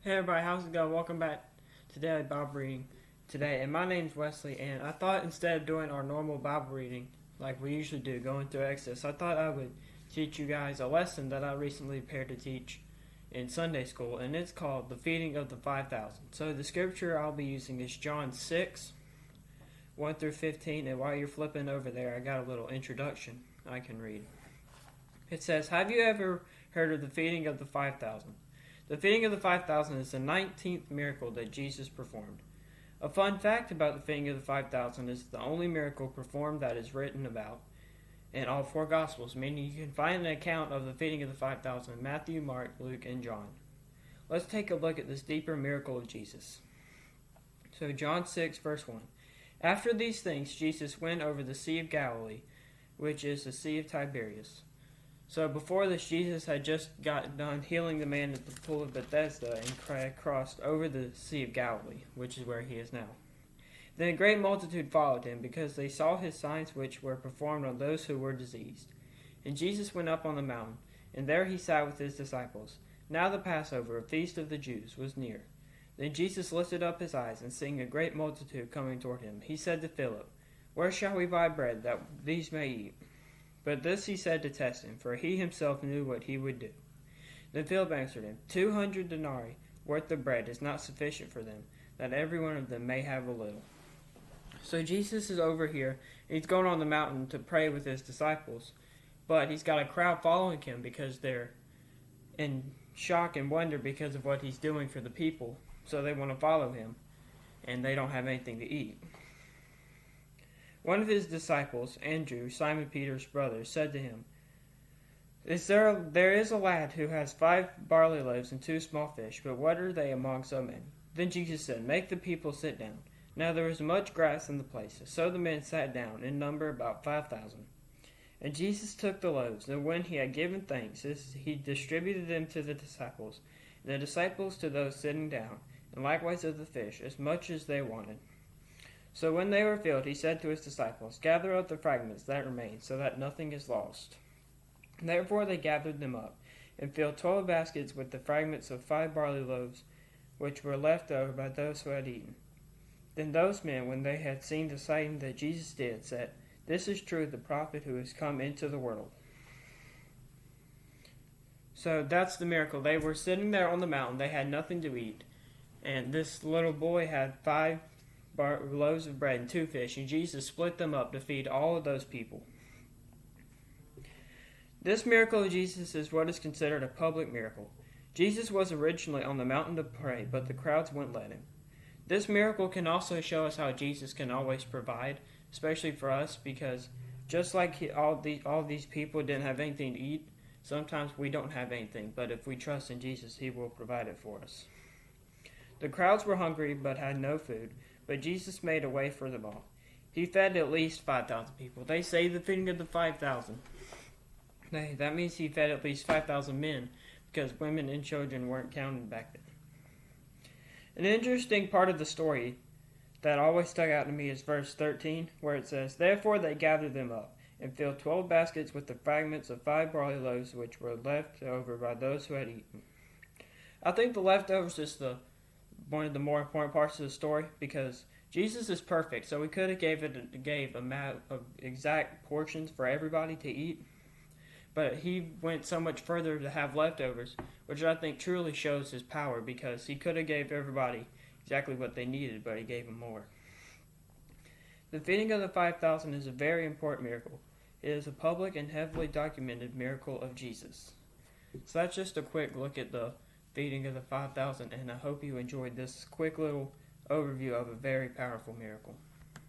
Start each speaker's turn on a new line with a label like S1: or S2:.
S1: Hey everybody, how's it going? Welcome back to Daily Bible Reading today. And my name's Wesley, and I thought instead of doing our normal Bible reading like we usually do, going through Exodus, I thought I would teach you guys a lesson that I recently prepared to teach in Sunday school, and it's called The Feeding of the 5,000. So the scripture I'll be using is John 6, 1 through 15, and while you're flipping over there, I got a little introduction I can read. It says, "Have you ever heard of the feeding of the 5,000? The feeding of the 5,000 is the 19th miracle that Jesus performed. A fun fact about the feeding of the 5,000 is the only miracle performed that is written about in all four Gospels, meaning you can find an account of the feeding of the 5,000 in Matthew, Mark, Luke, and John. Let's take a look at this deeper miracle of Jesus. So John 6, verse 1. After these things, Jesus went over the Sea of Galilee, which is the Sea of Tiberias. So before this, Jesus had just got done healing the man at the pool of Bethesda and crossed over the Sea of Galilee, which is where he is now. Then a great multitude followed him, because they saw his signs which were performed on those who were diseased. And Jesus went up on the mountain, and there he sat with his disciples. Now the Passover, a feast of the Jews, was near. Then Jesus lifted up his eyes, and seeing a great multitude coming toward him, he said to Philip, "Where shall we buy bread, that these may eat?" But this he said to test him, for he himself knew what he would do. Then Philip answered him, 200 denarii worth of bread is not sufficient for them, that every one of them may have a little. So Jesus is over here, and he's going on the mountain to pray with his disciples, but he's got a crowd following him because they're in shock and wonder because of what he's doing for the people, so they want to follow him, and they don't have anything to eat. One of his disciples, Andrew, Simon Peter's brother, said to him, There is a lad who has 5 barley loaves and 2 small fish, but what are they among so many?" Then Jesus said, "Make the people sit down." Now there was much grass in the place, so the men sat down, in number about 5,000. And Jesus took the loaves, and when he had given thanks, he distributed them to the disciples, and the disciples to those sitting down, and likewise of the fish, as much as they wanted. So when they were filled, he said to his disciples, "Gather up the fragments that remain, so that nothing is lost." Therefore they gathered them up, and filled 12 baskets with the fragments of 5 barley loaves, which were left over by those who had eaten. Then those men, when they had seen the sign that Jesus did, said, "This is true, the prophet who has come into the world." So that's the miracle. They were sitting there on the mountain, they had nothing to eat, and this little boy had 5 loaves of bread and 2 fish, and Jesus split them up to feed all of those people. This miracle of Jesus is what is considered a public miracle. Jesus was originally on the mountain to pray, but the crowds wouldn't let him. This miracle can also show us how Jesus can always provide, especially for us, because just like all these people didn't have anything to eat, sometimes we don't have anything, but if we trust in Jesus, he will provide it for us. The crowds were hungry but had no food, but Jesus made a way for them all. He fed at least 5,000 people. They say the feeding of the 5,000. That means he fed at least 5,000 men, because women and children weren't counted back then. An interesting part of the story that always stuck out to me is verse 13, where it says, "Therefore they gathered them up, and filled 12 baskets with the fragments of 5 barley loaves which were left over by those who had eaten." I think the leftovers is one of the more important parts of the story, because Jesus is perfect, so he could have gave exact portions for everybody to eat, but he went so much further to have leftovers, which I think truly shows his power, because he could have gave everybody exactly what they needed, but he gave them more. The feeding of the 5,000 is a very important miracle. It is a public and heavily documented miracle of Jesus. So that's just a quick look at the feeding of the 5,000, and I hope you enjoyed this quick little overview of a very powerful miracle.